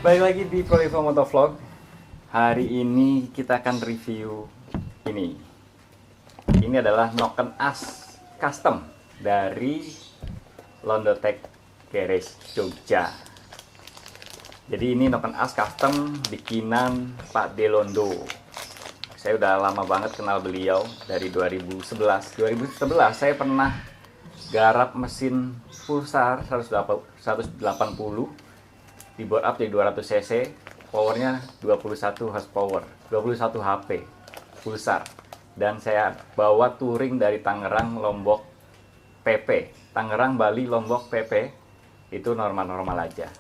Balik lagi di Prolivo Motovlog. Hari ini kita akan review ini. Ini adalah Noken As Custom dari Londotech Garage Jogja. Jadi ini Noken As Custom bikinan Pak Delondo. Saya udah lama banget kenal beliau dari 2011. 2011 saya pernah garap mesin pulsar 180 di board up jadi 200 cc, powernya 21 horsepower, 21 HP pulsar. Dan saya bawa touring dari Tangerang, Lombok, PP. Tangerang, Bali, Lombok, PP itu normal-normal aja.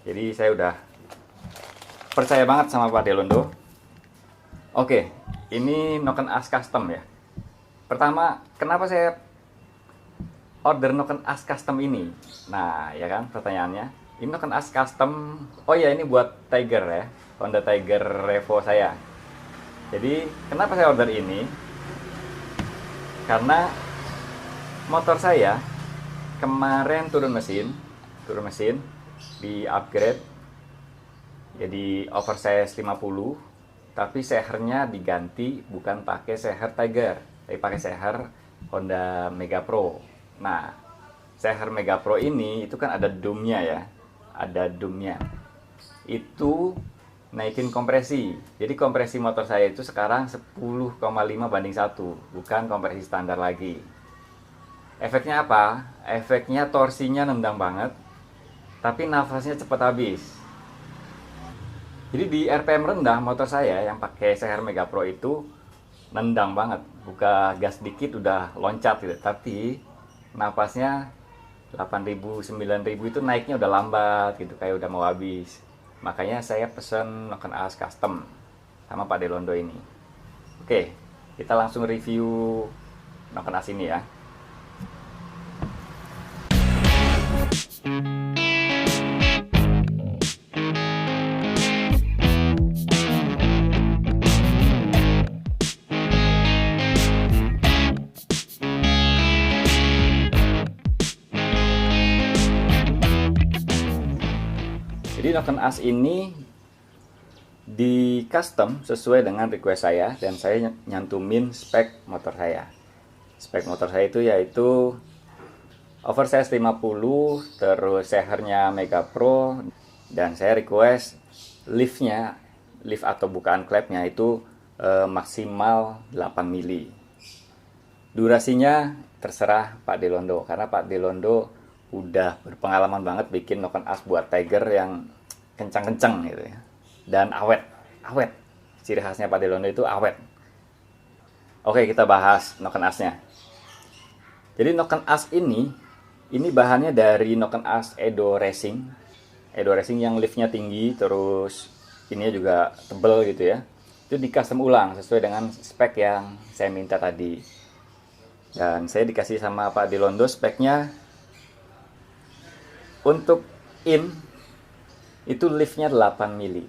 Jadi saya udah percaya banget sama Pak Delondo. Oke, ini Noken As Custom ya. Pertama, kenapa saya order Noken As Custom ini? Nah, ya kan pertanyaannya. Ini Noken As Custom, oh ya ini buat Tiger ya, Honda Tiger Revo saya. Jadi kenapa saya order ini? Karena motor saya kemarin turun mesin, di upgrade jadi oversize 50, tapi sehernya diganti bukan pakai seher Tiger, tapi pakai seher Honda Mega Pro. Nah, seher Mega Pro ini itu kan ada dumnya ya. Ada dumnya itu naikin kompresi, jadi kompresi motor saya itu sekarang 10,5 banding 1, bukan kompresi standar lagi. Efeknya apa? Efeknya torsinya nendang banget, tapi nafasnya cepat habis. Jadi di RPM rendah motor saya yang pakai seher Mega Pro itu nendang banget, buka gas dikit udah loncat gitu, tapi nafasnya 8.000, 9.000 itu naiknya udah lambat gitu, kayak udah mau habis. Makanya saya pesen Noken As Custom sama Pak Delondo ini. Oke, kita langsung review Noken As ini ya. Jadi Noken As ini di custom sesuai dengan request saya, dan saya nyantumin spek motor saya. Spek motor saya itu yaitu oversize 50, terus sehernya Mega Pro, dan saya request liftnya, lift atau bukaan klepnya itu maksimal 8 mili. Durasinya terserah Pak Delondo, karena Pak Delondo udah berpengalaman banget bikin Noken As buat Tiger yang kencang-kencang gitu ya, dan awet. Ciri khasnya Pak Delondo itu awet. Oke, kita bahas Noken Asnya. Jadi Noken As ini bahannya dari Noken As Edo Racing yang liftnya tinggi, terus ininya juga tebel gitu ya. Itu di custom ulang sesuai dengan spek yang saya minta tadi, dan saya dikasih sama Pak Delondo speknya. Untuk itu liftnya 8 mili,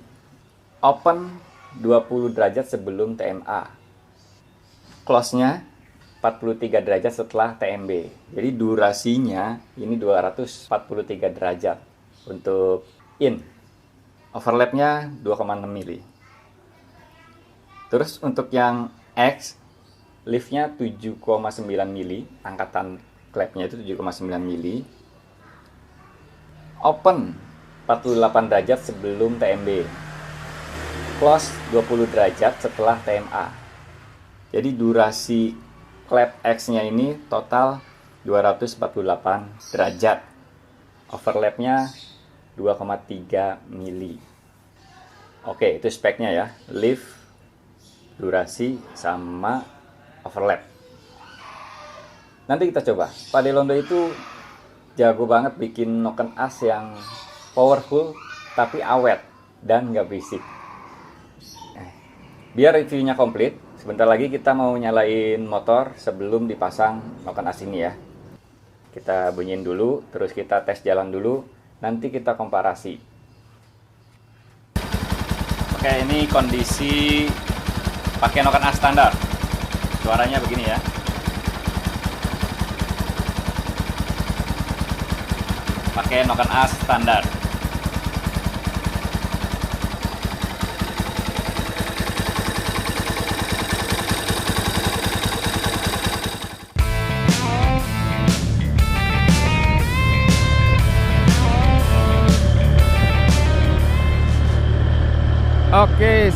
open 20 derajat sebelum TMA, close-nya 43 derajat setelah TMB. Jadi durasinya ini 243 derajat untuk overlapnya 2,6 mili. Terus untuk yang X, liftnya 7,9 mili, angkatan klepnya itu 7,9 mili, open 48 derajat sebelum TMB, close 20 derajat setelah TMA. Jadi durasi klep X-nya ini total 248 derajat. Overlapnya 2,3 mili. Oke, itu speknya ya. Lift, durasi, sama overlap. Nanti kita coba. Pak Delondo itu jago banget bikin Noken As yang powerful tapi awet dan nggak berisik. Biar reviewnya komplit, sebentar lagi kita mau nyalain motor sebelum dipasang Noken As ini ya. Kita bunyiin dulu, terus kita tes jalan dulu, nanti kita komparasi. Oke, ini kondisi pakai Noken As standar. Suaranya begini ya. Pakai Noken As standar.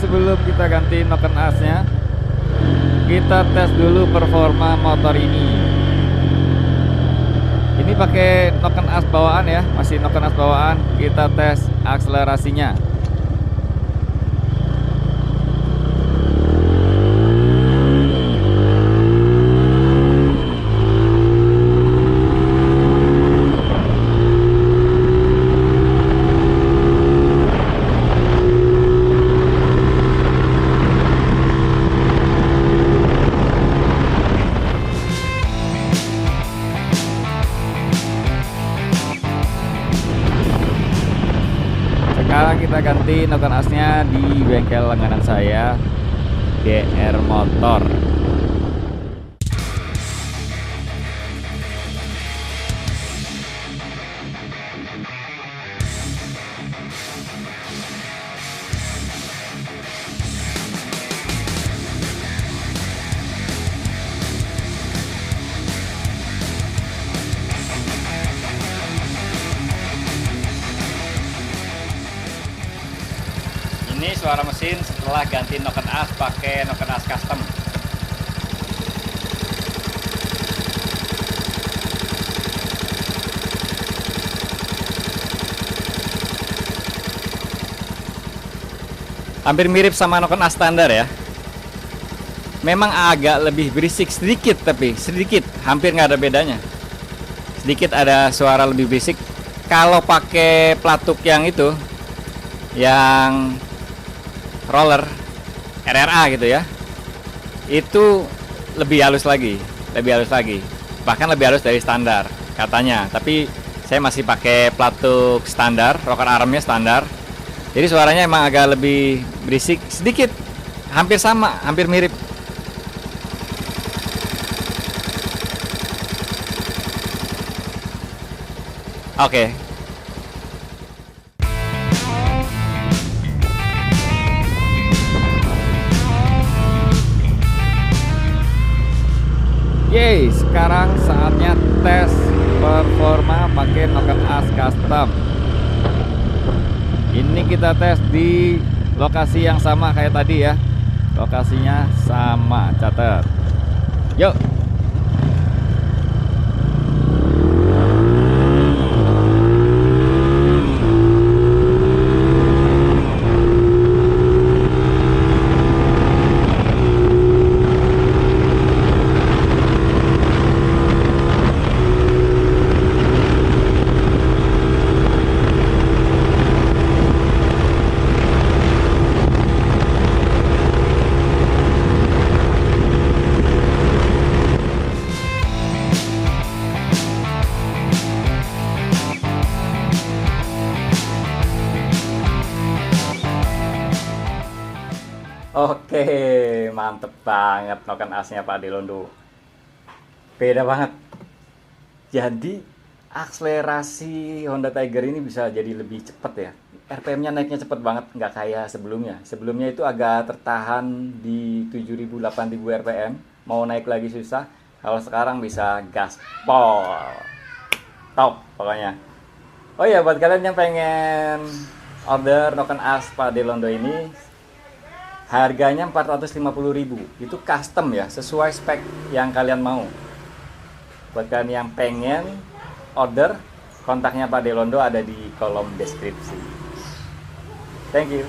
sebelum kita ganti noken asnya, kita tes dulu performa motor ini. Ini pakai noken as bawaan ya, masih noken as bawaan. Kita tes akselerasinya. Sekarang kita ganti noken asnya di bengkel langganan saya, DR Motor. Ini suara mesin setelah ganti noken as pakai noken as custom. Hampir mirip sama noken as standar ya. Memang agak lebih berisik sedikit, tapi sedikit, hampir nggak ada bedanya. Sedikit ada suara lebih berisik. Kalau pakai pelatuk yang itu, yang roller RRA gitu ya, itu lebih halus lagi, bahkan lebih halus dari standar katanya. Tapi saya masih pakai pelatuk standar, rocker armnya standar, jadi suaranya emang agak lebih berisik sedikit, hampir sama, hampir mirip. Oke. Yeay, sekarang saatnya tes performa pakai noken as custom. Ini kita tes di lokasi yang sama kayak tadi ya. Lokasinya sama, catat. Yuk. Oke, mantep banget noken asnya Pak Delondo. Beda banget. Jadi akselerasi Honda Tiger ini bisa jadi lebih cepat ya. RPM-nya naiknya cepet banget, nggak kayak sebelumnya. Sebelumnya itu agak tertahan di 7.000 8.000 RPM. Mau naik lagi susah. Kalau sekarang bisa gaspol. Top pokoknya. Oh ya, buat kalian yang pengen order noken as Pak Delondo ini, harganya 450.000. Itu custom ya, sesuai spek yang kalian mau. Buat kalian yang pengen order, kontaknya Pak Delondo ada di kolom deskripsi. Thank you.